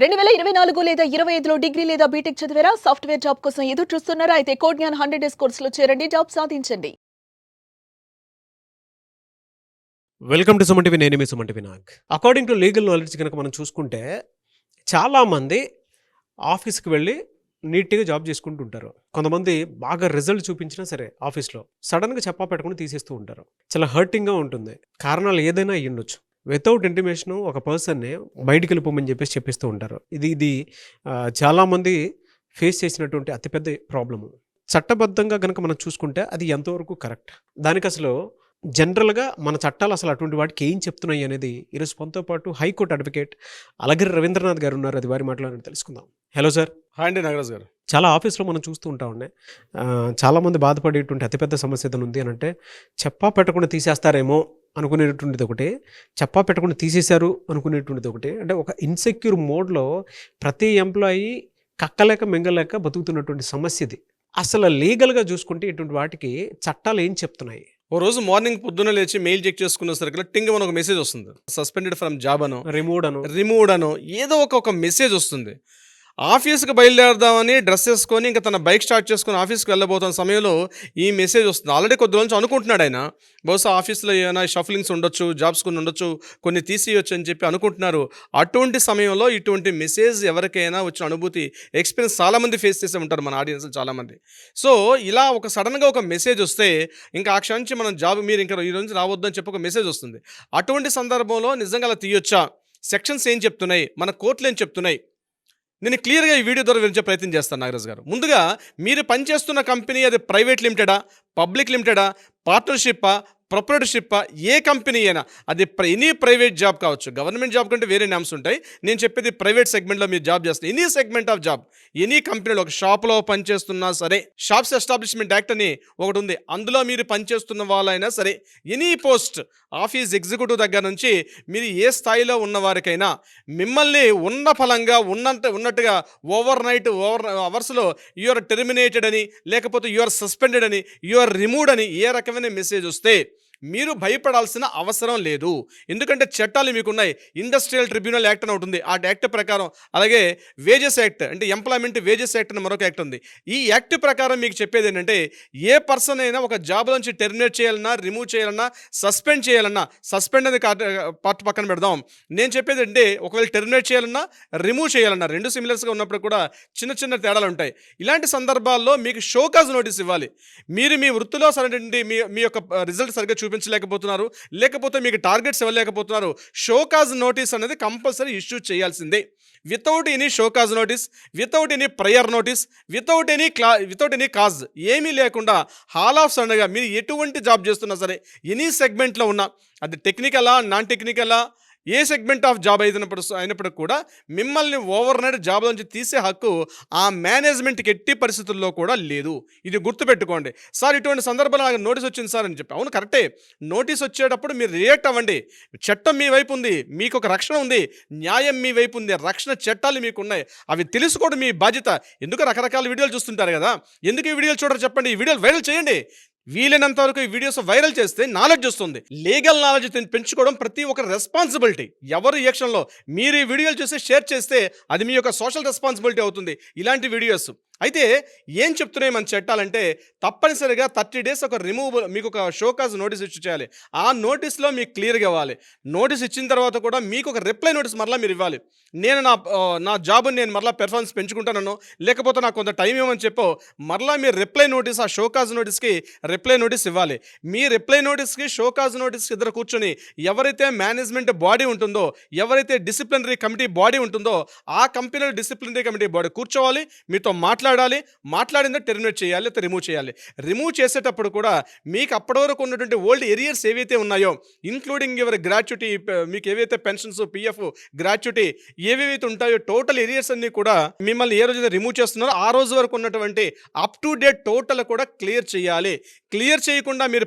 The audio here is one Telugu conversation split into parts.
2024 లేదా 25లో డిగ్రీ లేదా బీటెక్ చదివారా? సాఫ్ట్‌వేర్ జాబ్ కోసం ఎదురు చూస్తున్నారా? అయితే కోడ్ జ్ఞాన్ 100 డేస్ కోర్సులో చేరండి. జాబ్ సాధించండి. Welcome to Suman TV. నేను మీ Suman TV Nag. According to legal knowledge కనుక మనం చూసుకుంటే చాలామంది ఆఫీస్కి వెళ్ళి నీట్గా జాబ్ చేసుకుంటూ ఉంటారు. కొంతమంది బాగా రిజల్ట్ చూపించినా సరే ఆఫీస్లో సడన్గా చెప్పా పెట్టకుండా తీసేస్తూ ఉంటారు. చాలా హర్టింగ్గా ఉంటుంది. కారణాలు ఏదైనా అయ్యి ఉండొచ్చు. వితౌట్ ఇంటిమేషన్ ఒక పర్సన్ని బయటికి వెళ్ళిపోమని చెప్పేస్తూ ఉంటారు. ఇది చాలామంది ఫేస్ చేసినటువంటి అతిపెద్ద ప్రాబ్లము. చట్టబద్ధంగా కనుక మనం చూసుకుంటే అది ఎంతవరకు కరెక్ట్, దానికి అసలు జనరల్గా మన చట్టాలు అసలు అటువంటి వాటికి ఏం చెప్తున్నాయి అనేది ఈరోజు మనతో పాటు హైకోర్టు అడ్వకేట్ అలగిరి రవీంద్రనాథ్ గారు ఉన్నారు. అది వారి మాటలో తెలుసుకుందాం. Hello sir. హాయ్ అండి నాగరాజ్ గారు. చాలా ఆఫీస్లో మనం చూస్తూ ఉంటామండి. చాలామంది బాధపడేటువంటి అతిపెద్ద సమస్య ఏదైనా ఉంది అని అంటే చెప్పా పెట్టకుండా తీసేస్తారేమో అనుకునేటువంటిది ఒకటి, చెప్పా పెట్టకుండా తీసేశారు అనుకునేటువంటిది ఒకటి. అంటే ఒక ఇన్సెక్యూర్ మోడ్లో ప్రతి ఎంప్లాయీ కక్కలేక మింగలేక బతుకుతున్నటువంటి సమస్య ఇది. అసలు లీగల్గా చూసుకుంటే ఇటువంటి వాటికి చట్టాలు ఏం చెప్తున్నాయి? ఓ రోజు మార్నింగ్ పొద్దున్న లేచి మెయిల్ చెక్ చేసుకునేసరికి టింగ్ అని ఒక మెసేజ్ వస్తుంది. సస్పెండెడ్ ఫ్రమ్ జాబ్ అనో, రిమూవ్డ్ అనో ఏదో ఒక మెసేజ్ వస్తుంది. ఆఫీస్కి బయలుదేరదామని డ్రెస్ వేసుకొని ఇంకా తన బైక్ స్టార్ట్ చేసుకొని ఆఫీస్కి వెళ్ళబోతున్న సమయంలో ఈ మెసేజ్ వస్తుంది. ఆల్రెడీ కొద్ది రోజు అనుకుంటున్నాడు ఆయన, బహుశా ఆఫీస్లో ఏమైనా షఫలింగ్స్ ఉండొచ్చు, జాబ్స్ కొన్ని ఉండొచ్చు, కొన్ని తీసేయొచ్చు అని చెప్పి అనుకుంటున్నారు. అటువంటి సమయంలో ఇటువంటి మెసేజ్ ఎవరికైనా వచ్చిన అనుభూతి, ఎక్స్పీరియన్స్ చాలామంది ఫేస్ చేసే ఉంటారు మన ఆడియన్స్ చాలామంది. సో ఇలా ఒక సడన్గా ఒక మెసేజ్ వస్తే ఇంకా ఆ క్షణం నుంచి మనం జాబ్ మీరు ఇంకా ఈ రోజు రావద్దు అని చెప్పి ఒక మెసేజ్ వస్తుంది. అటువంటి సందర్భంలో నిజంగా అలా తీయొచ్చా? సెక్షన్స్ ఏం చెప్తున్నాయి, మన కోర్టులు ఏం చెప్తున్నాయి? నేను క్లియర్గా ఈ వీడియో ద్వారా వివరించే ప్రయత్నం చేస్తాను నాగరాజ్ గారు. ముందుగా మీరు పనిచేస్తున్న కంపెనీ అది ప్రైవేట్ లిమిటెడా, పబ్లిక్ లిమిటెడా, పార్ట్నర్షిప్పా, ప్రొపరేటర్షిప్పా, ఏ కంపెనీ అయినా అది ఎనీ ప్రైవేట్ జాబ్ కావచ్చు. గవర్నమెంట్ జాబ్ కంటే వేరే నామ్స్ ఉంటాయి. నేను చెప్పేది ప్రైవేట్ సెగ్మెంట్లో మీరు జాబ్ చేస్తారు. Any segment of job, any కంపెనీలో ఒక షాప్లో పనిచేస్తున్నా సరే, షాప్స్ ఎస్టాబ్లిష్మెంట్ యాక్ట్ అని ఒకటి ఉంది, అందులో మీరు పనిచేస్తున్న వాళ్ళైనా సరే, ఎనీ పోస్ట్ ఆఫీస్ ఎగ్జిక్యూటివ్ దగ్గర నుంచి మీరు ఏ స్థాయిలో ఉన్నవారికైనా మిమ్మల్ని ఉన్న ఫలంగా ఉన్నట్టుగా ఓవర్ అవర్స్లో యు ఆర్ టెర్మినేటెడ్ అని, లేకపోతే యు ఆర్ సస్పెండెడ్ అని, యు ఆర్ రిమూవ్డ్ అని ఏ రకమైన మెసేజ్ వస్తే మీరు భయపడాల్సిన అవసరం లేదు. ఎందుకంటే చట్టాలు మీకున్నాయి. ఇండస్ట్రియల్ ట్రిబ్యునల్ యాక్ట్ అని ఒకటి ఉంది. ఆ యాక్ట్ ప్రకారం, అలాగే వేజెస్ యాక్ట్ అంటే ఎంప్లాయ్మెంట్ వేజెస్ యాక్ట్ అని మరొక యాక్ట్ ఉంది. ఈ యాక్ట్ ప్రకారం మీకు చెప్పేది ఏంటంటే ఏ పర్సన్ అయినా ఒక జాబ్ నుంచి టెర్మినేట్ చేయాలన్నా, రిమూవ్ చేయాలన్నా, సస్పెండ్ చేయాలన్నా, సస్పెండ్ అనేది పార్ట్ పక్కన పెడదాం. నేను చెప్పేది అంటే ఒకవేళ టెర్మినేట్ చేయాలన్నా, రిమూవ్ చేయాలన్నా రెండు సిమిలర్స్గా ఉన్నప్పుడు కూడా చిన్న చిన్న తేడాలు ఉంటాయి. ఇలాంటి సందర్భాల్లో మీకు షోకాజ్ నోటీస్ ఇవ్వాలి. మీరు మీ వృత్తిలో సరైనటువంటి మీ యొక్క రిజల్ట్ సరిగ్గా చూపించలేకపోతున్నారు, లేకపోతే మీకు టార్గెట్స్ ఇవ్వలేకపోతున్నారు, షోకాజ్ నోటీస్ అనేది కంపల్సరీ ఇష్యూ చేయాల్సిందే. Without any show cause notice, without any prior notice, without any cause ఏమీ లేకుండా హాల్ ఆఫ్ సడన్గా మీరు ఎటువంటి జాబ్ చేస్తున్నా సరే, ఎనీ సెగ్మెంట్లో ఉన్నా, అది టెక్నికలా, నాన్ టెక్నికలా, ఏ సెగ్మెంట్ ఆఫ్ జాబ్ అయినప్పుడు కూడా మిమ్మల్ని ఓవర్ నైట్ జాబ్ నుంచి తీసే హక్కు ఆ మేనేజ్మెంట్కి ఎట్టి పరిస్థితుల్లో కూడా లేదు. ఇది గుర్తుపెట్టుకోండి. సార్ ఇటువంటి సందర్భంలో నాకు నోటీస్ వచ్చింది సార్ అని చెప్పి, అవును కరెక్టే, నోటీస్ వచ్చేటప్పుడు మీరు రియాక్ట్ అవ్వండి. చట్టం మీ వైపు ఉంది, మీకు ఒక రక్షణ ఉంది, న్యాయం మీ వైపు ఉంది, రక్షణ చట్టాలు మీకు ఉన్నాయి. అవి తెలుసుకోవడం మీ బాధ్యత. ఎందుకు రకరకాల వీడియోలు చూస్తుంటారు కదా, ఎందుకు ఈ వీడియోలు చూడరు చెప్పండి. ఈ వీడియోలు వైరల్ చేయండి. వీలైనంత వరకు ఈ వీడియోస్ వైరల్ చేస్తే నాలెడ్జ్ వస్తుంది. లీగల్ నాలెడ్జ్ పెంచుకోవడం ప్రతి ఒక్కరి రెస్పాన్సిబిలిటీ. ఎవరు యాక్షన్లో మీరు ఈ వీడియోలు చూసి షేర్ చేస్తే అది మీ యొక్క సోషల్ రెస్పాన్సిబిలిటీ అవుతుంది ఇలాంటి వీడియోస్. అయితే ఏం చెప్తున్నాయి మన చట్టాలంటే తప్పనిసరిగా 30 days ఒక రిమూవబుల్ మీకు ఒక షోకాజ్ నోటీస్ ఇష్యూ చేయాలి. ఆ నోటీస్లో మీకు క్లియర్గా ఇవ్వాలి. నోటీస్ ఇచ్చిన తర్వాత కూడా మీకు ఒక రిప్లై నోటీస్ మరలా మీరు ఇవ్వాలి. నేను నా జాబ్ని నేను మరలా పెర్ఫార్మెన్స్ పెంచుకుంటానో, లేకపోతే నాకు కొంత టైం ఇవ్వమని చెప్పో మరలా మీరు రిప్లై నోటీస్, ఆ షోకాజ్ నోటీస్కి రిప్లై నోటీస్ ఇవ్వాలి. మీ రిప్లై నోటీస్కి, షోకాజ్ నోటీస్కి ఇద్దరు కూర్చొని ఎవరైతే మేనేజ్మెంట్ బాడీ ఉంటుందో, ఎవరైతే డిసిప్లినరీ కమిటీ బాడీ ఉంటుందో ఆ కంపెనీలో డిసిప్లినరీ కమిటీ బాడీ కూర్చోవాలి, మీతో మాట్లాడిందో టెర్మినేట్ చేయాలి, లేకపోతే రిమూవ్ చేయాలి. రిమూవ్ చేసేటప్పుడు కూడా మీకు అప్పటి వరకు ఉన్నటువంటి ఓల్డ్ ఏరియర్స్ ఏవైతే ఉన్నాయో, ఇంక్లూడింగ్ యువర్ గ్రాట్యుటీ, మీకు ఏవైతే పెన్షన్స్, పిఎఫ్, గ్రాట్యుటీ ఏవేవైతే ఉంటాయో టోటల్ ఏరియర్స్ అన్నీ కూడా మిమ్మల్ని ఏ రోజైతే రిమూవ్ చేస్తున్నారో ఆ రోజు వరకు ఉన్నటువంటి అప్ టు డేట్ టోటల్ కూడా క్లియర్ చేయాలి. క్లియర్ చేయకుండా మీరు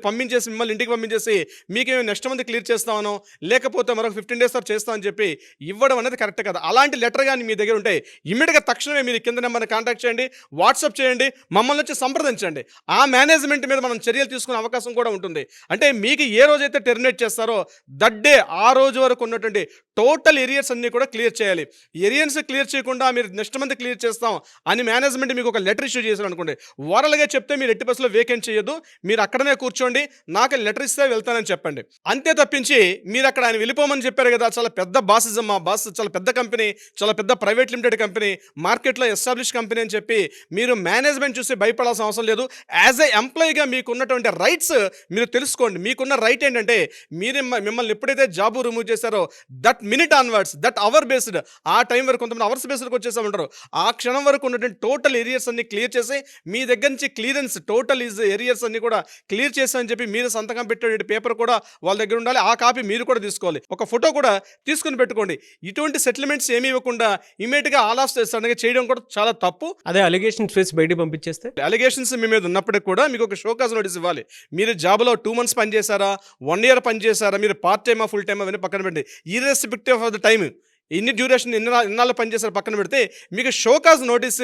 మిమ్మల్ని ఇంటికి పంపించేసి మీకేమో నెక్స్ట్ మంత్ క్లియర్ చేస్తామనో, లేకపోతే మరొక 15 days చేస్తామని చెప్పి ఇవ్వడం అనేది కరెక్ట్ కదా. అలాంటి లెటర్ కానీ మీ దగ్గర ఉంటే ఇమ్మీడియట్గా తక్షణమే మీరు కింద నెంబర్ని కాంటాక్ట్ చేయండి. వాట్సాప్ చేయండి, మమ్మల్ని వచ్చి సంప్రదించండి. ఆ మేనేజ్మెంట్ మీద మనం చర్యలు తీసుకునే అవకాశం కూడా ఉంటుంది. అంటే మీకు ఏ రోజైతే టెర్మినేట్ చేస్తారో దట్ డే ఆ రోజు వరకు ఉన్నటువంటి టోటల్ ఏరియర్స్ అన్నీ కూడా క్లియర్ చేయాలి. ఏరియర్స్ క్లియర్ చేయకుండా మీరు నెక్స్ట్ మంత్ క్లియర్ చేస్తాం అని మేనేజ్మెంట్ మీకు ఒక లెటర్ ఇష్యూ చేశారు అనుకోండి, ఓరల్గా చెప్తే మీరు ఎట్టి బస్సులో వేకెంట్ చేయొద్దు, మీరు అక్కడనే కూర్చోండి, నాకు లెటర్ ఇస్తే వెళ్తానని చెప్పండి. అంతే తప్పించి మీరు అక్కడ ఆయన వెళ్ళిపోమని చెప్పారు కదా, చాలా పెద్ద బాసిజం, మా బాస్ చాలా పెద్ద కంపెనీ, చాలా పెద్ద ప్రైవేట్ లిమిటెడ్ కంపెనీ, మార్కెట్లో ఎస్టాబ్లిష్ కంపెనీ అని చెప్పి మీరు మేనేజ్మెంట్ చూసి భయపడాల్సిన అవసరం లేదు. యాజ్ ఏ ఎంప్లాయీగా మీకున్నటువంటి రైట్స్ మీరు తెలుసుకోండి. మీకున్న రైట్ ఏంటంటే మీరు మిమ్మల్ని ఎప్పుడైతే జాబు రిమూవ్ చేశారో that minute onwards, that hour based, ఆ టైం వరకు కొంతమంది అవర్స్ బేస్డ్కి వచ్చేసామంటారు, ఆ క్షణం వరకు ఉన్నటువంటి టోటల్ ఏరియర్స్ అన్ని క్లియర్ చేసి మీ దగ్గర నుంచి క్లియరెన్స్ టోటల్ ఏరియర్స్ అన్ని కూడా క్లియర్ చేస్తామని చెప్పి మీరు సంతకం పెట్టే పేపర్ కూడా వాళ్ళ దగ్గర ఉండాలి. ఆ కాపీ మీరు కూడా తీసుకోవాలి, ఒక ఫోటో కూడా తీసుకుని పెట్టుకోండి. ఇటువంటి సెటిల్మెంట్స్ ఏమీ ఇవ్వకుండా ఇమీడియట్గా ఆల్ ఆఫ్ సడన్గా చేయడం కూడా చాలా తప్పు. అదే అలిగేషన్స్ ఫేస్ బయటికి పంపించేస్తే అలిగేషన్స్ మీ మీద ఉన్నప్పటికీ కూడా మీకు ఒక షోకాజ్ నోటీస్ ఇవ్వాలి. మీరు జాబ్లో 2 months పనిచేశారా, 1 year పనిచేశారా, మీరు పార్ట్ టైమా ఫుల్ టైమా అవన్నీ పక్కన పెట్టి ఇర్రెస్పెక్టివ్ ఆఫ్ ద టైం ఎన్ని డ్యూరేషన్ ఎన్నాళ్ళు పనిచేసారు పక్కన పెడితే మీకు షోకాజ్ నోటీస్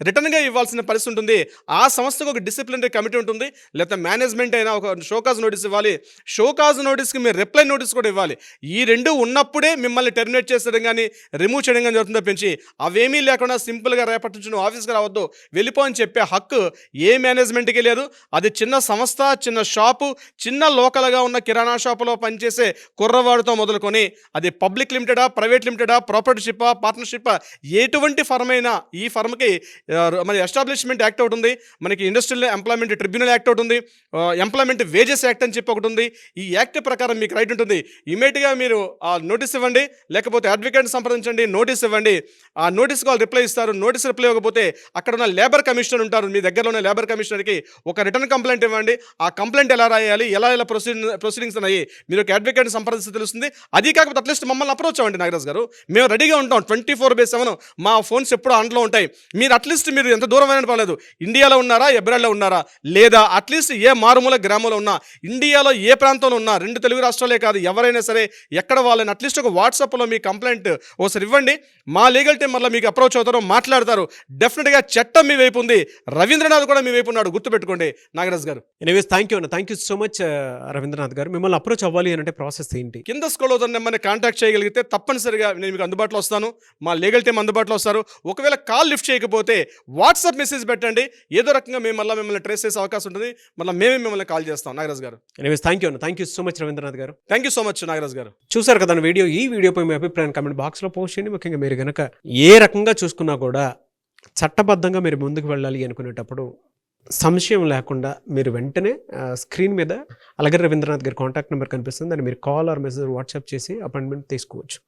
రిటర్న్గా ఇవ్వాల్సిన పరిస్థితి ఉంటుంది. ఆ సంస్థకు ఒక డిసిప్లినరీ కమిటీ ఉంటుంది, లేకపోతే మేనేజ్మెంట్ అయినా ఒక షోకాజ్ నోటీస్ ఇవ్వాలి. షోకాజ్ నోటీస్కి మీరు రిప్లై నోటీస్ కూడా ఇవ్వాలి. ఈ రెండు ఉన్నప్పుడే మిమ్మల్ని టెర్మినేట్ చేసడం కానీ రిమూవ్ చేయడం కానీ జరుగుతుంది తప్పించి అవేమీ లేకుండా సింపుల్గా రేపటి నుంచి నువ్వు ఆఫీస్కి రావద్దు, వెళ్ళిపో అని చెప్పే హక్కు ఏ మేనేజ్మెంట్కి లేదు. అది చిన్న సంస్థ, చిన్న షాపు, చిన్న లోకల్గా ఉన్న కిరాణా షాపులో పనిచేసే కుర్రవాడితో మొదలుకొని అది పబ్లిక్ లిమిటెడా, ప్రైవేట్ లిమిటెడా, ప్రాపర్టీషిప్పా, పార్ట్నర్షిప్పా, ఎటువంటి ఫర్మ్ అయినా ఈ ఫర్మ్కి మన ఎస్టాబ్లిష్మెంట్ యాక్ట్ ఒకటి ఉంది, మనకి ఇండస్ట్రియల్ ఎంప్లాయ్మెంట్ ట్రిబ్యునల్ యాక్ట్ ఒకటి ఉంది, ఎంప్లాయ్మెంట్ వేజెస్ యాక్ట్ అని చెప్పి ఒకటి ఉంది. ఈ యాక్ట్ ప్రకారం మీకు రైట్ ఉంటుంది. ఇమీడియట్గా మీరు ఆ నోటీస్ ఇవ్వండి, లేకపోతే అడ్వకేట్ని సంప్రదించండి, నోటీస్ ఇవ్వండి. ఆ నోటీస్కి వాళ్ళు రిప్లై ఇస్తారు. నోటీస్ రిప్లై ఇవ్వకపోతే అక్కడ ఉన్న లేబర్ కమిషనర్ ఉంటారు, మీ దగ్గరలో ఉన్న లేబర్ కమిషనర్కి ఒక రిటర్న్ కంప్లైంట్ ఇవ్వండి. ఆ కంప్లైంట్ ఎలా రాయాలి, ఎలా ప్రొసీడింగ్స్ ఉన్నాయి మీరు ఒక అడ్వకేట్ని సంప్రదిస్తే తెలుస్తుంది. అది కాకపోతే అట్లీస్ట్ మమ్మల్ని అప్రోచ్ అవ్వండి నాగరాజ్ గారు, మేము రెడీగా ఉంటాం. 24/7 మా ఫోన్స్ ఎప్పుడూ ఆన్లో ఉంటాయి. మీరు అట్లీస్ట్ మీరు ఎంత దూరం అయినా పర్లేదు, ఇండియాలో ఉన్నారా, ఎబ్రాడ్లో ఉన్నారా, లేదా అట్లీస్ట్ ఏ మారుమూల గ్రామంలో ఉన్నా, ఇండియాలో ఏ ప్రాంతంలో ఉన్నా, 2 తెలుగు రాష్ట్రాలే కాదు ఎవరైనా సరే ఎక్కడ వాళ్ళని అట్లీస్ట్ ఒక వాట్సాప్లో మీ కంప్లైంట్ ఒకసారి ఇవ్వండి. మా లీగల్ టీం వల్ల మీకు అప్రోచ్ అవుతారు, మాట్లాడతారు. డెఫినెట్గా చట్టం మీ వైపు ఉంది, రవీంద్రనాథ్ కూడా మీ వైపు ఉన్నాడు, గుర్తుపెట్టుకోండి Nagaraj garu. Anyways thank you అన్న, thank you so much Ravindranath garu. మిమ్మల్ని అప్రోచ్ అవ్వాలి అంటే ప్రాసెస్ ఏంటి? కింద స్క్రోల్ అవుతున్న నెంబర్ని కాంటాక్ట్ చేయగలిగితే తప్పనిసరిగా నేను మీకు అందుబాటులో వస్తాను, మా లీగల్ టీం అందుబాటులో వస్తారు. ఒకవేళ కాల్ లిఫ్ట్ చేయకపోతే వాట్సాప్ మెసేజ్ పెట్టండి, ఏదో రకంగా మేము మళ్ళీ మిమ్మల్ని ట్రేస్ చేసే అవకాశం ఉంటుంది, మళ్ళీ మేమే మిమ్మల్ని కాల్ చేస్తాం Nagaraj garu. Anyways thank you అన్న, thank you so much Ravindranath garu. Thank you so much Nagaraj garu. చూసారు కదా ఈ వీడియోపై మీ అభిప్రాయం కామెంట్ బాక్స్లో పోస్ట్ చేయండి. ముఖ్యంగా మీరు కనుక ఏ రకంగా చూసుకున్నా కూడా చట్టబద్ధంగా మీరు ముందుకు వెళ్ళాలి అనుకునేటప్పుడు సంశయం లేకుండా మీరు వెంటనే స్క్రీన్ మీద అలాగే రవీంద్రనాథ్ గారి కాంటాక్ట్ నెంబర్ కనిపిస్తుంది, దాన్ని మీరు కాల్ ఆర్ మెసేజ్ వాట్సాప్ చేసి అపాయింట్మెంట్ తీసుకోవచ్చు.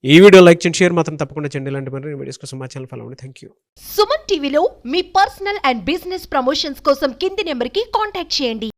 ఈ వీడియో లైక్ చేయండి, షేర్ మాత్రం తప్పకుండా చేయండి. ఇలాంటి మరి వీడియోస్ కోసం మా ఛానల్ ఫాలో అవ్వండి. Thank you. సుమన్ టీవీలో మీ పర్సనల్ అండ్ బిజినెస్ ప్రమోషన్స్ కోసం కింది నెంబర్కి కాంటాక్ట్ చేయండి.